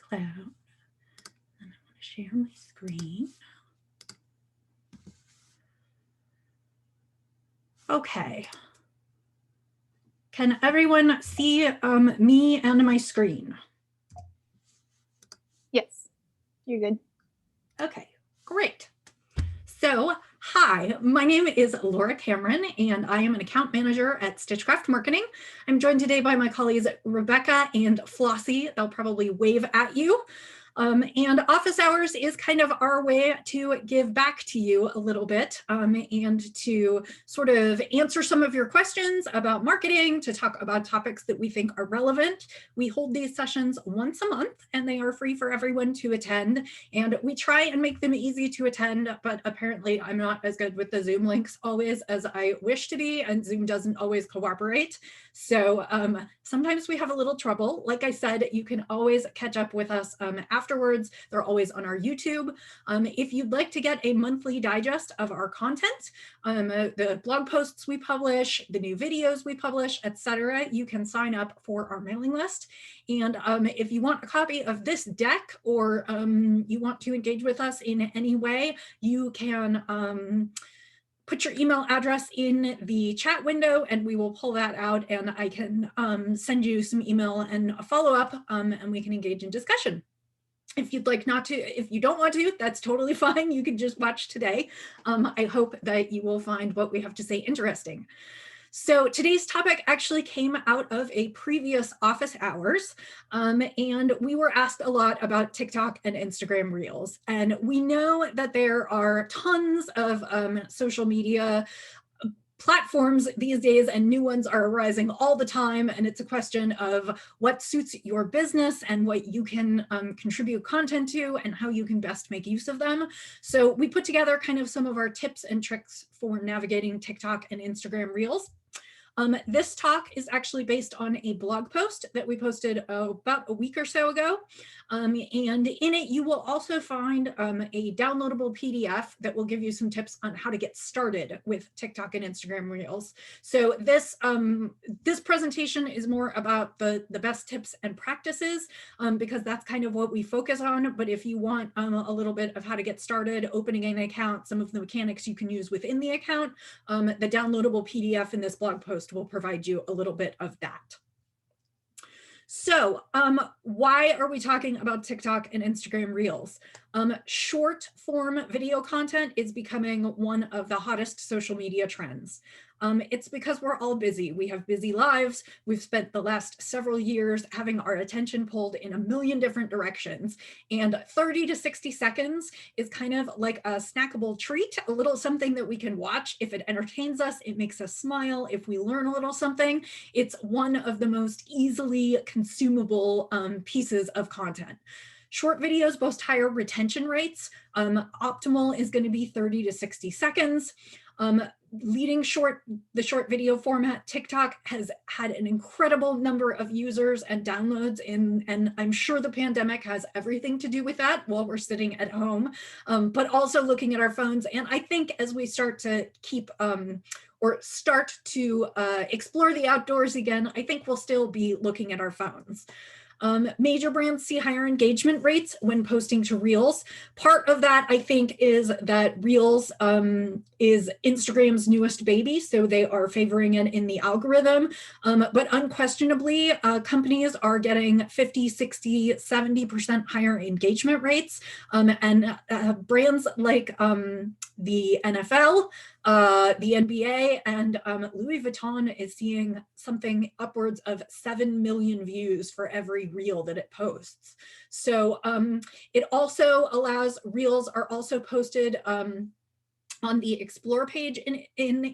cloud. And I want to share my screen. Okay. Can everyone see me and my screen? Yes, you're good. Okay, great. So, hi, my name is Laura Cameron, and I am an account manager at Stitchcraft Marketing. I'm joined today by my colleagues Rebecca and Flossie. They'll probably wave at you. And office hours is kind of our way to give back to you a little bit and to sort of answer some of your questions about marketing, to talk about topics that we think are relevant. We hold these sessions once a month and they are free for everyone to attend. And we try and make them easy to attend, but apparently I'm not as good with the Zoom links always as I wish to be, and Zoom doesn't always cooperate. So sometimes we have a little trouble. Like I said, you can always catch up with us afterwards. They're always on our YouTube. If you'd like to get a monthly digest of our content, the blog posts we publish, the new videos we publish, etc., you can sign up for our mailing list. And if you want a copy of this deck, or you want to engage with us in any way, you can put your email address in the chat window and we will pull that out, and I can send you some email and a follow-up, and we can engage in discussion. If you'd like not to, if you don't want to, that's totally fine. You can just watch today. I hope that you will find what we have to say interesting. So today's topic actually came out of a previous office hours, and we were asked a lot about TikTok and Instagram Reels. And we know that there are tons of social media platforms these days, and new ones are arising all the time, and it's a question of what suits your business and what you can contribute content to and how you can best make use of them. So we put together kind of some of our tips and tricks for navigating TikTok and Instagram Reels. This talk is actually based on a blog post that we posted about a week or so ago. And in it, you will also find a downloadable PDF that will give you some tips on how to get started with TikTok and Instagram Reels. So this presentation is more about the best tips and practices, because that's kind of what we focus on. But if you want a little bit of how to get started, opening an account, some of the mechanics you can use within the account, the downloadable PDF in this blog post will provide you a little bit of that. So why are we talking about TikTok and Instagram Reels? Short form video content is becoming one of the hottest social media trends. It's because we're all busy. We have busy lives. We've spent the last several years having our attention pulled in a million different directions. And 30 to 60 seconds is kind of like a snackable treat, a little something that we can watch. If it entertains us, it makes us smile. If we learn a little something, it's one of the most easily consumable pieces of content. Short videos boast higher retention rates. Optimal is going to be 30 to 60 seconds. Leading the short video format, TikTok has had an incredible number of users and downloads, and I'm sure the pandemic has everything to do with that while we're sitting at home, but also looking at our phones. And I think as we start to explore the outdoors again, I think we'll still be looking at our phones. Major brands see higher engagement rates when posting to Reels. Part of that, I think, is that Reels is Instagram's newest baby, so they are favoring it in the algorithm. But unquestionably, companies are getting 50, 60, 70% higher engagement rates. And brands like the NFL, the NBA, and Louis Vuitton is seeing something upwards of 7 million views for every reel that it posts. So it also allows, Reels are also posted on the explore page in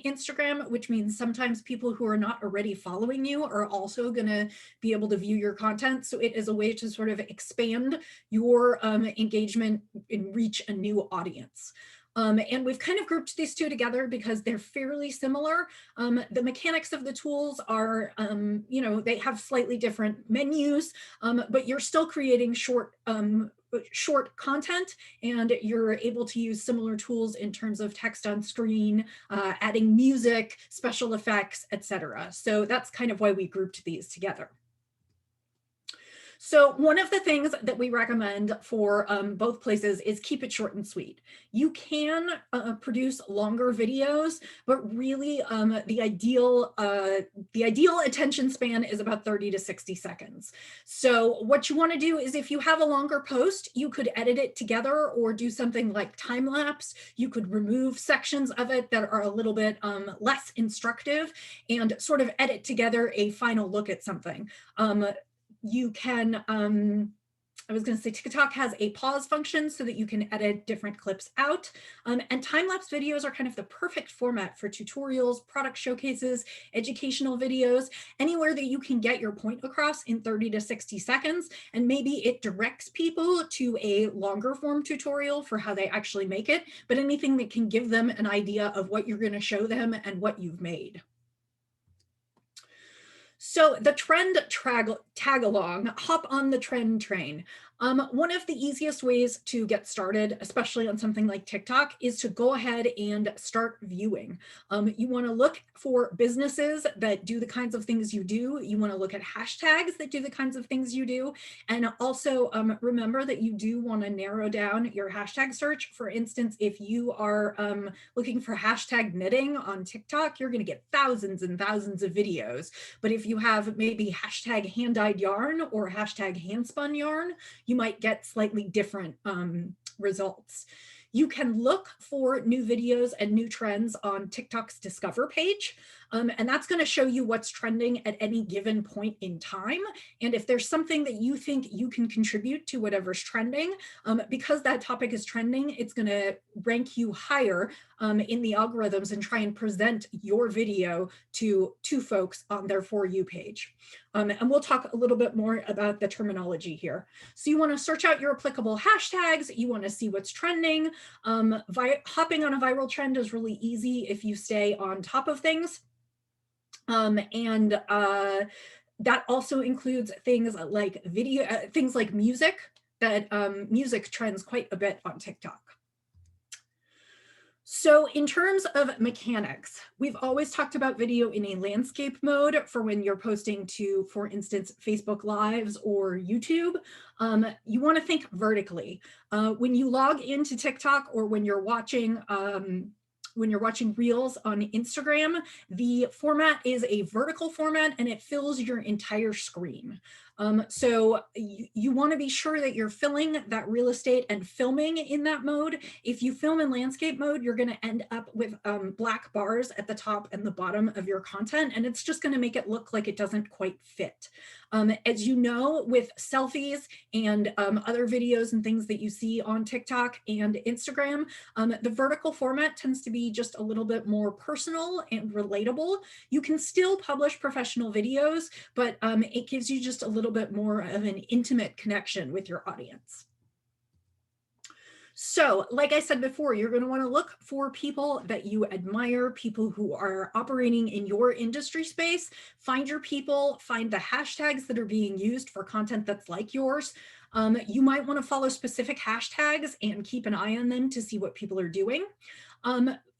Instagram, which means sometimes people who are not already following you are also going to be able to view your content. So it is a way to sort of expand your engagement and reach a new audience. And we've kind of grouped these two together because they're fairly similar. The mechanics of the tools are, they have slightly different menus, but you're still creating short content, and you're able to use similar tools in terms of text on screen, adding music, special effects, etc. So that's kind of why we grouped these together. So one of the things that we recommend for both places is keep it short and sweet. You can produce longer videos, but really the ideal attention span is about 30 to 60 seconds. So what you want to do is if you have a longer post, you could edit it together or do something like time lapse. You could remove sections of it that are a little bit less instructive and sort of edit together a final look at something. You can, I was going to say TikTok has a pause function so that you can edit different clips out. And time-lapse videos are kind of the perfect format for tutorials, product showcases, educational videos, anywhere that you can get your point across in 30 to 60 seconds. And maybe it directs people to a longer form tutorial for how they actually make it, but anything that can give them an idea of what you're going to show them and what you've made. So the trend tag along, hop on the trend train. One of the easiest ways to get started, especially on something like TikTok, is to go ahead and start viewing. You want to look for businesses that do the kinds of things you do. You want to look at hashtags that do the kinds of things you do. And also remember that you do want to narrow down your hashtag search. For instance, if you are looking for hashtag knitting on TikTok, you're going to get thousands and thousands of videos. But if you have maybe hashtag hand-dyed yarn or hashtag hand-spun yarn, you might get slightly different results. You can look for new videos and new trends on TikTok's Discover page. And that's going to show you what's trending at any given point in time. And if there's something that you think you can contribute to whatever's trending, because that topic is trending, it's going to rank you higher in the algorithms and try and present your video to folks on their For You page. And we'll talk a little bit more about the terminology here. So you want to search out your applicable hashtags. You want to see what's trending. Hopping on a viral trend is really easy if you stay on top of things. That also includes things like things like music, that music trends quite a bit on TikTok. So in terms of mechanics, we've always talked about video in a landscape mode for when you're posting to, for instance, Facebook Lives or YouTube. You want to think vertically. When you log into TikTok or when you're watching Reels on Instagram, the format is a vertical format and it fills your entire screen. So you want to be sure that you're filling that real estate and filming in that mode. If you film in landscape mode, you're going to end up with black bars at the top and the bottom of your content, and it's just going to make it look like it doesn't quite fit. As you know, with selfies and other videos and things that you see on TikTok and Instagram, the vertical format tends to be just a little bit more personal and relatable. You can still publish professional videos, but it gives you just a little bit more of an intimate connection with your audience. So, like I said before, you're going to want to look for people that you admire, people who are operating in your industry space. Find your people, find the hashtags that are being used for content that's like yours. You might want to follow specific hashtags and keep an eye on them to see what people are doing.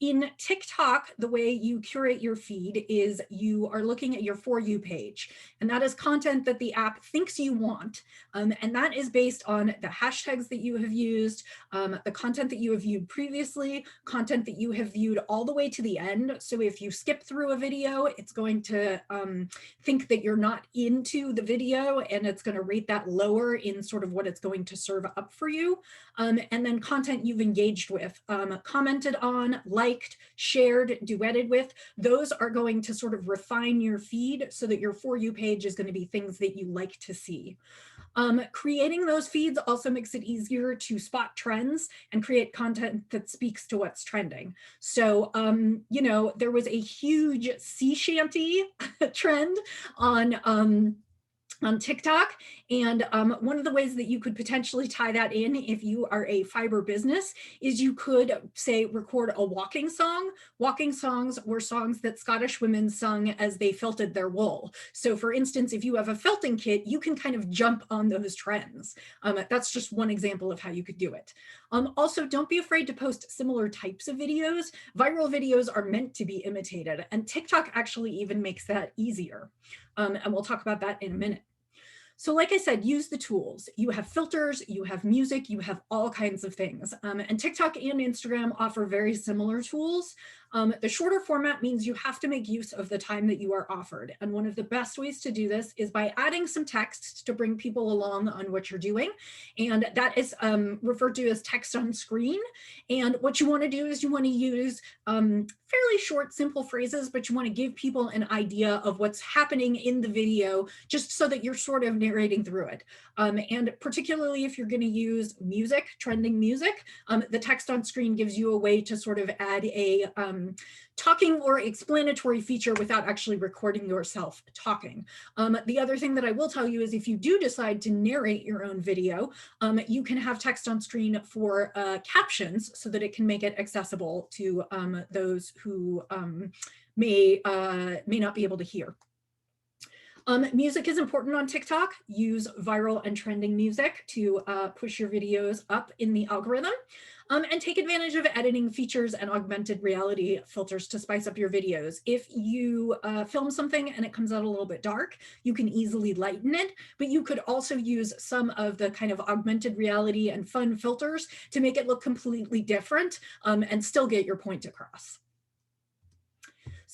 In TikTok, the way you curate your feed is you are looking at your For You page, and that is content that the app thinks you want. And that is based on the hashtags that you have used, the content that you have viewed previously, content that you have viewed all the way to the end. So if you skip through a video, it's going to think that you're not into the video, and it's going to rate that lower in sort of what it's going to serve up for you. And then content you've engaged with, commented on, liked, shared, duetted with, those are going to sort of refine your feed so that your For You page is going to be things that you like to see. Creating those feeds also makes it easier to spot trends and create content that speaks to what's trending. So, you know, there was a huge sea shanty trend on TikTok. And one of the ways that you could potentially tie that in if you are a fiber business is you could say record a walking song. Walking songs were songs that Scottish women sung as they felted their wool. So for instance, if you have a felting kit, you can kind of jump on those trends. That's just one example of how you could do it. Also, don't be afraid to post similar types of videos. Viral videos are meant to be imitated, and TikTok actually even makes that easier. And we'll talk about that in a minute. So like I said, use the tools. You have filters, you have music, you have all kinds of things. And TikTok and Instagram offer very similar tools. The shorter format means you have to make use of the time that you are offered. And one of the best ways to do this is by adding some text to bring people along on what you're doing. And that is referred to as text on screen. And what you want to do is you want to use fairly short, simple phrases, but you want to give people an idea of what's happening in the video, just so that you're sort of narrating through it. And particularly if you're going to use music, trending music, the text on screen gives you a way to sort of add a talking or explanatory feature without actually recording yourself talking. The other thing that I will tell you is if you do decide to narrate your own video, you can have text on screen for captions so that it can make it accessible to those who may not be able to hear. Music is important on TikTok. Use viral and trending music to push your videos up in the algorithm. And take advantage of editing features and augmented reality filters to spice up your videos. If you film something and it comes out a little bit dark, you can easily lighten it, but you could also use some of the kind of augmented reality and fun filters to make it look completely different and still get your point across.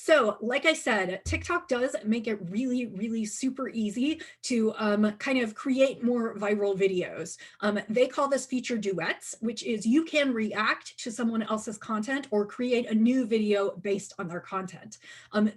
So like I said, TikTok does make it really, really super easy to kind of create more viral videos. They call this feature Duets, which is you can react to someone else's content or create a new video based on their content.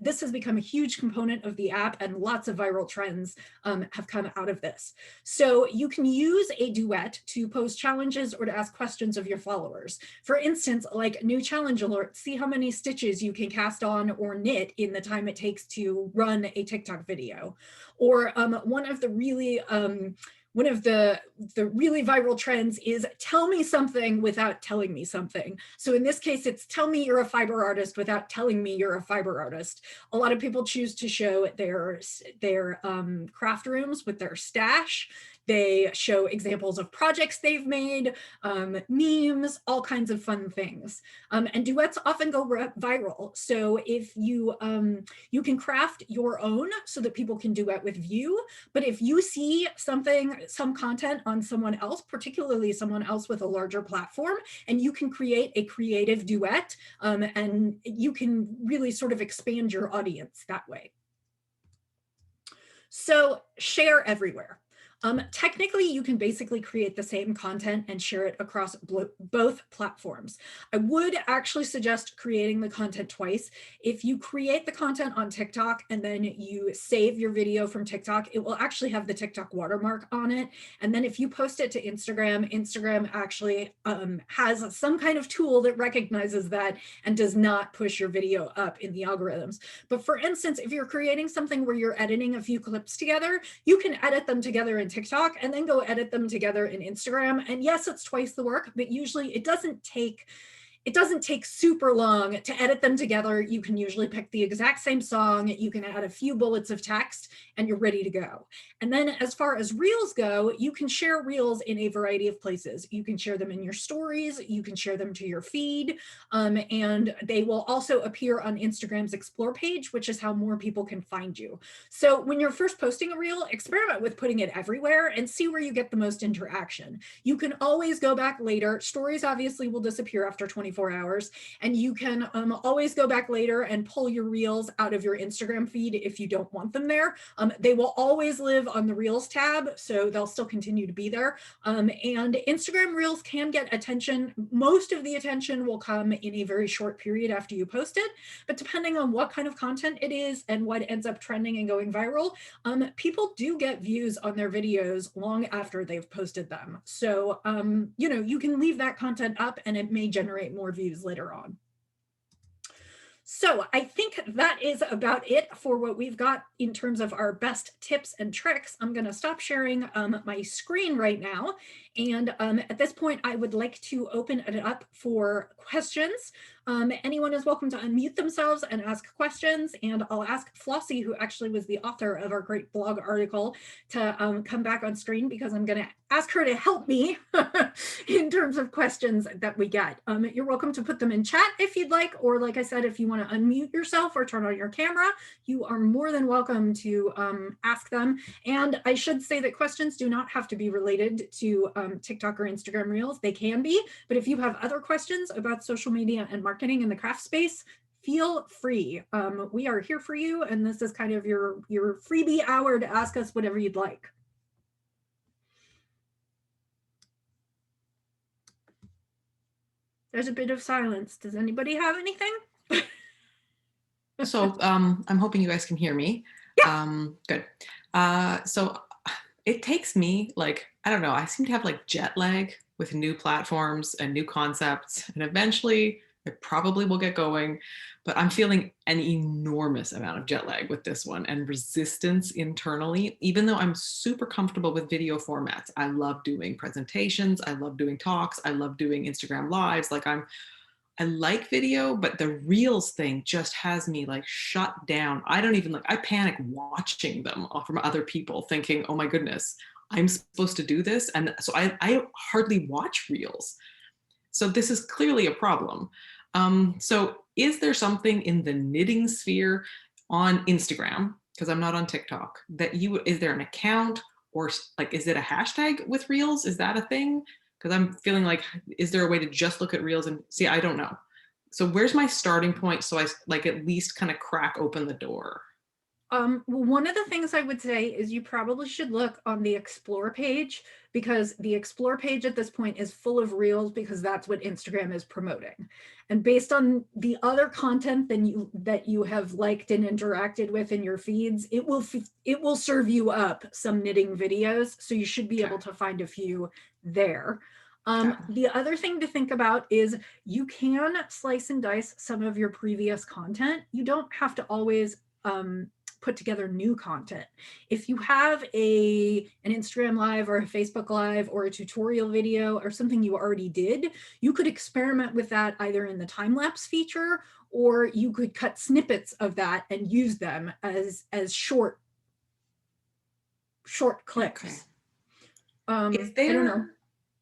This has become a huge component of the app, and lots of viral trends have come out of this. So you can use a duet to post challenges or to ask questions of your followers. For instance, like new challenge alert, see how many stitches you can cast on or knit in the time it takes to run a TikTok video. Or one of the really viral trends is tell me something without telling me something. So in this case, it's tell me you're a fiber artist without telling me you're a fiber artist. A lot of people choose to show their craft rooms with their stash. They show examples of projects they've made, memes, all kinds of fun things. And duets often go viral. So if you can craft your own so that people can duet with you, but if you see some content on someone else, particularly someone else with a larger platform, and you can create a creative duet, and you can really sort of expand your audience that way. So share everywhere. Technically, you can basically create the same content and share it across both platforms. I would actually suggest creating the content twice. If you create the content on TikTok and then you save your video from TikTok, it will actually have the TikTok watermark on it. And then if you post it to Instagram, Instagram actually has some kind of tool that recognizes that and does not push your video up in the algorithms. But for instance, if you're creating something where you're editing a few clips together, you can edit them together in TikTok and then go edit them together in Instagram. And yes, it's twice the work, but usually it doesn't take super long to edit them together. You can usually pick the exact same song. You can add a few bullets of text and you're ready to go. And then as far as Reels go, you can share Reels in a variety of places. You can share them in your stories. You can share them to your feed. And they will also appear on Instagram's Explore page, which is how more people can find you. So when you're first posting a Reel, experiment with putting it everywhere and see where you get the most interaction. You can always go back later. Stories obviously will disappear after 24 hours, and you can always go back later and pull your Reels out of your Instagram feed if you don't want them there. They will always live on the Reels tab, so they'll still continue to be there. And Instagram Reels can get attention. Most of the attention will come in a very short period after you post it, but depending on what kind of content it is and what ends up trending and going viral, people do get views on their videos long after they've posted them. So, you can leave that content up and it may generate more views later on. So I think that is about it for what we've got in terms of our best tips and tricks. I'm going to stop sharing my screen right now. And at this point, I would like to open it up for questions. Anyone is welcome to unmute themselves and ask questions. And I'll ask Flossie, who actually was the author of our great blog article, to come back on screen because I'm going to ask her to help me in terms of questions that we get. You're welcome to put them in chat if you'd like, or like I said, if you want to unmute yourself or turn on your camera, you are more than welcome to ask them. And I should say that questions do not have to be related to TikTok or Instagram Reels. They can be, but if you have other questions about social media and marketing in the craft space, feel free. We are here for you, and this is kind of your freebie hour to ask us whatever you'd like. There's a bit of silence. Does anybody have anything? So I'm hoping you guys can hear me. Yeah. Good. So it takes me like, I don't know, I seem to have like jet lag with new platforms and new concepts, and eventually it probably will get going, but I'm feeling an enormous amount of jet lag with this one and resistance internally, even though I'm super comfortable with video formats. I love doing presentations. I love doing talks. I love doing Instagram lives. Like I like video, but the Reels thing just has me like shut down. I don't even like, I panic watching them from other people thinking, oh my goodness, I'm supposed to do this. And so I hardly watch Reels. So this is clearly a problem. So is there something in the knitting sphere on Instagram, because I'm not on TikTok, that is there an account, or like, is it a hashtag with Reels? Is that a thing? Because I'm feeling like, is there a way to just look at Reels and see? I don't know. So where's my starting point, so I like at least kind of crack open the door? Well, one of the things I would say is you probably should look on the Explore page, because the Explore page at this point is full of Reels, because that's what Instagram is promoting. And based on the other content that you have liked and interacted with in your feeds, it will serve you up some knitting videos. So you should be able to find a few there. The other thing to think about is you can slice and dice some of your previous content. You don't have to always put together new content. If you have an Instagram live or a Facebook live or a tutorial video or something you already did, you could experiment with that either in the time-lapse feature, or you could cut snippets of that and use them as short clips. Okay. I don't know.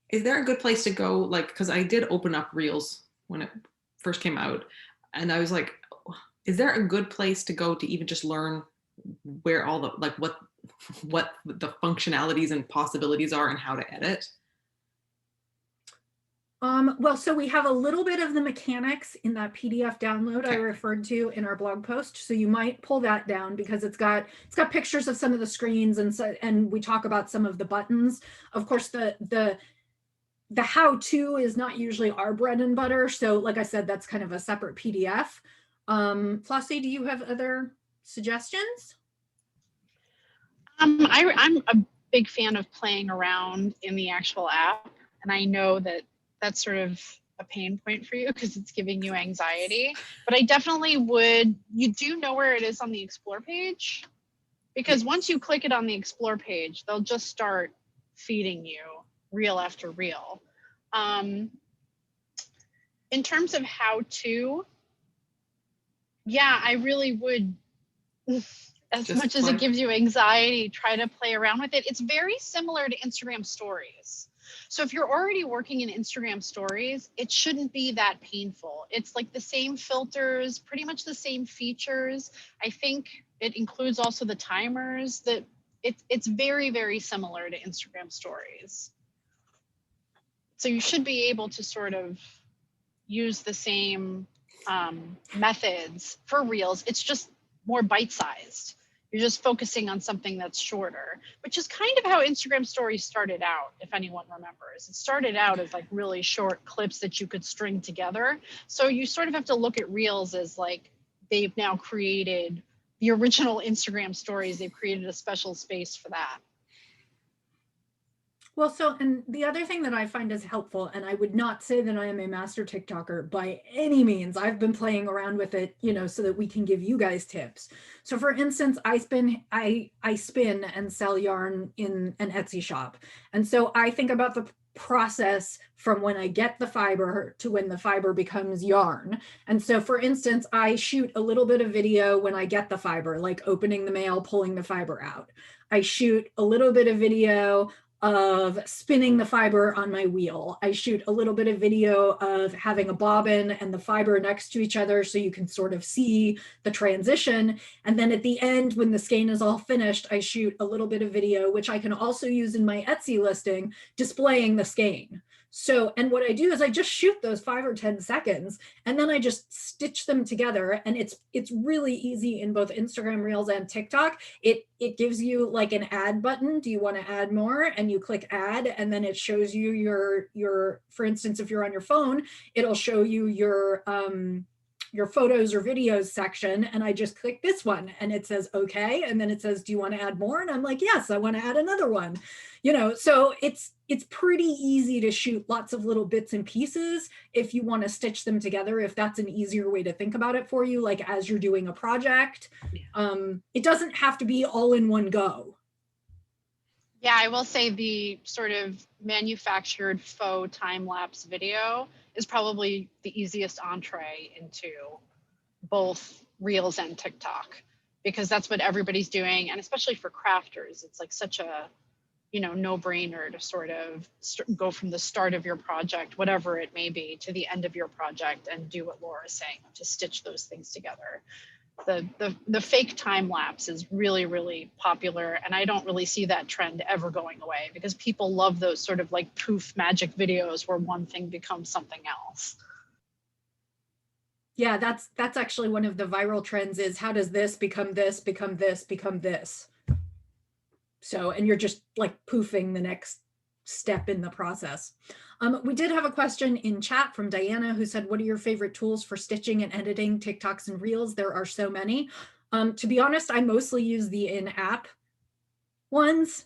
Is there a good place to go? Like, because I did open up Reels when it first came out, and I was like, is there a good place to go to even just learn where all the, like, what the functionalities and possibilities are and how to edit? Well, so we have a little bit of the mechanics in that PDF download I referred to in our blog post. So you might pull that down, because it's got pictures of some of the screens, and we talk about some of the buttons. Of course, the how-to is not usually our bread and butter. So like I said, that's kind of a separate PDF. Flossie, do you have other suggestions? I'm a big fan of playing around in the actual app, and I know that that's sort of a pain point for you because it's giving you anxiety, but I definitely would. You do know where it is on the Explore page? Because once you click it on the Explore page, they'll just start feeding you reel after reel. In terms of how to, yeah, I really would, as just much as it gives you anxiety, try to play around with it. It's very similar to Instagram stories. So if you're already working in Instagram stories, it shouldn't be that painful. It's like the same filters, pretty much the same features. I think it includes also the timers. That it's very, very similar to Instagram stories. So you should be able to sort of use the same methods for Reels. It's just more bite-sized. You're just focusing on something that's shorter, which is kind of how Instagram stories started out, if anyone remembers. It started out as like really short clips that you could string together. So you sort of have to look at Reels as like they've now created the original Instagram stories. They've created a special space for that. Well, so, and the other thing that I find is helpful, and I would not say that I am a master TikToker by any means. I've been playing around with it, so that we can give you guys tips. So for instance, I spin and sell yarn in an Etsy shop. And so I think about the process from when I get the fiber to when the fiber becomes yarn. And so for instance, I shoot a little bit of video when I get the fiber, like opening the mail, pulling the fiber out. I shoot a little bit of video of spinning the fiber on my wheel. I shoot a little bit of video of having a bobbin and the fiber next to each other so you can sort of see the transition. And then at the end, when the skein is all finished, I shoot a little bit of video, which I can also use in my Etsy listing, displaying the skein. So, and what I do is I just shoot those 5 or 10 seconds and then I just stitch them together. And it's really easy in both Instagram Reels and TikTok. It gives you like an add button. Do you want to add more? And you click add, and then it shows you your, for instance, if you're on your phone, it'll show you your photos or videos section, and I just click this one and it says okay, and then it says, do you want to add more? And I'm like, yes, I want to add another one. You know, so it's pretty easy to shoot lots of little bits and pieces if you want to stitch them together, if that's an easier way to think about it for you, like as you're doing a project. It doesn't have to be all in one go. Yeah, I will say the sort of manufactured faux time-lapse video is probably the easiest entree into both Reels and TikTok, because that's what everybody's doing. And especially for crafters, it's like such a, you know, no-brainer to sort of go from the start of your project, whatever it may be, to the end of your project and do what Laura's saying, to stitch those things together. The fake time lapse is really, really popular, and I don't really see that trend ever going away, because people love those sort of like poof magic videos where one thing becomes something else. Yeah, that's actually one of the viral trends, is how does this become this, become this, become this? So, and you're just like poofing the next step in the process. We did have a question in chat from Diana, who said, what are your favorite tools for stitching and editing TikToks and Reels? There are so many. To be honest, I mostly use the in-app ones.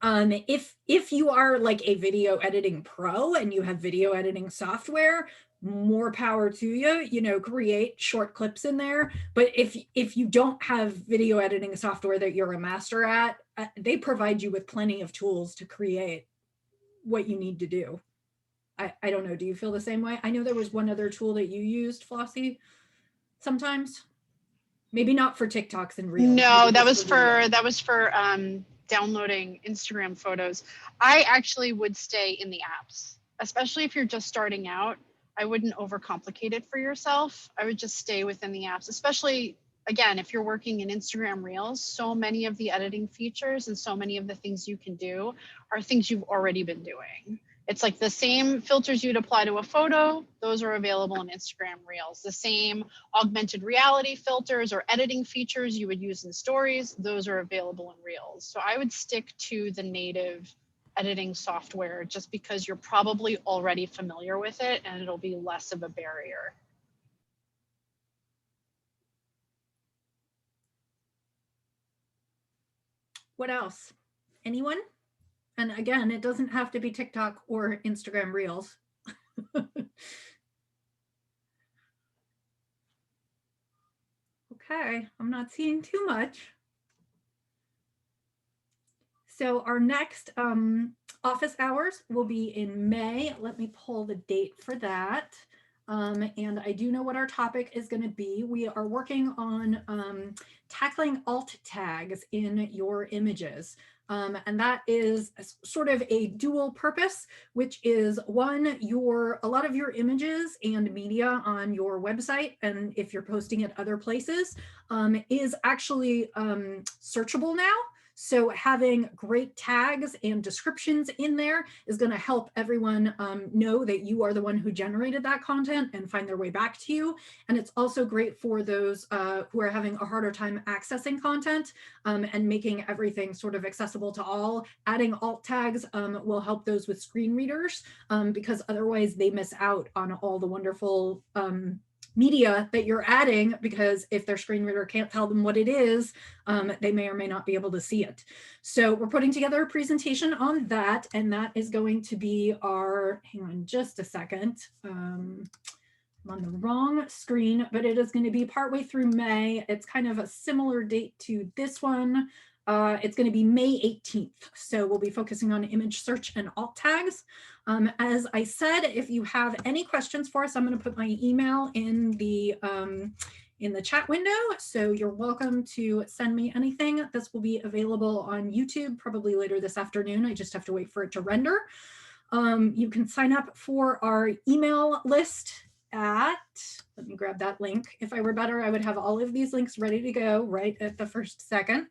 If you are like a video editing pro and you have video editing software, more power to you, you know, create short clips in there. But if you don't have video editing software that you're a master at, they provide you with plenty of tools to create what you need to do. I don't know. Do you feel the same way? I know there was one other tool that you used, Flossie, sometimes. Maybe not for TikToks and Reels. No, that was for downloading Instagram photos. I actually would stay in the apps, especially if you're just starting out. I wouldn't overcomplicate it for yourself. I would just stay within the apps, especially, again, if you're working in Instagram Reels. So many of the editing features and so many of the things you can do are things you've already been doing. It's like the same filters you'd apply to a photo, those are available in Instagram Reels. The same augmented reality filters or editing features you would use in stories, those are available in Reels. So I would stick to the native editing software, just because you're probably already familiar with it and it'll be less of a barrier. What else? Anyone? And again, it doesn't have to be TikTok or Instagram Reels. Okay, I'm not seeing too much. So our next office hours will be in May. Let me pull the date for that. And I do know what our topic is going to be. We are working on tackling alt tags in your images. And that is sort of a dual purpose, which is one, a lot of your images and media on your website, and if you're posting it other places, is actually searchable now. So having great tags and descriptions in there is going to help everyone know that you are the one who generated that content and find their way back to you. And it's also great for those who are having a harder time accessing content and making everything sort of accessible to all. Adding alt tags will help those with screen readers because otherwise they miss out on all the wonderful media that you're adding, because if their screen reader can't tell them what it is, they may or may not be able to see it. So we're putting together a presentation on that, and that is going to be our, hang on just a second, I'm on the wrong screen, but it is going to be partway through May. It's kind of a similar date to this one. It's going to be May 18th. So we'll be focusing on image search and alt tags. As I said, if you have any questions for us, I'm going to put my email in the in the chat window. So you're welcome to send me anything. This will be available on YouTube probably later this afternoon. I just have to wait for it to render. You can sign up for our email list at, let me grab that link. If I were better, I would have all of these links ready to go right at the first second.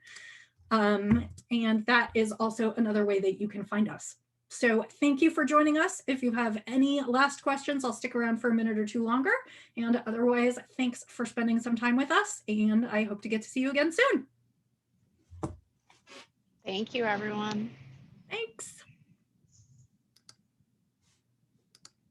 And that is also another way that you can find us. So thank you for joining us. If you have any last questions, I'll stick around for a minute or two longer. And otherwise, thanks for spending some time with us. And I hope to get to see you again soon. Thank you, everyone.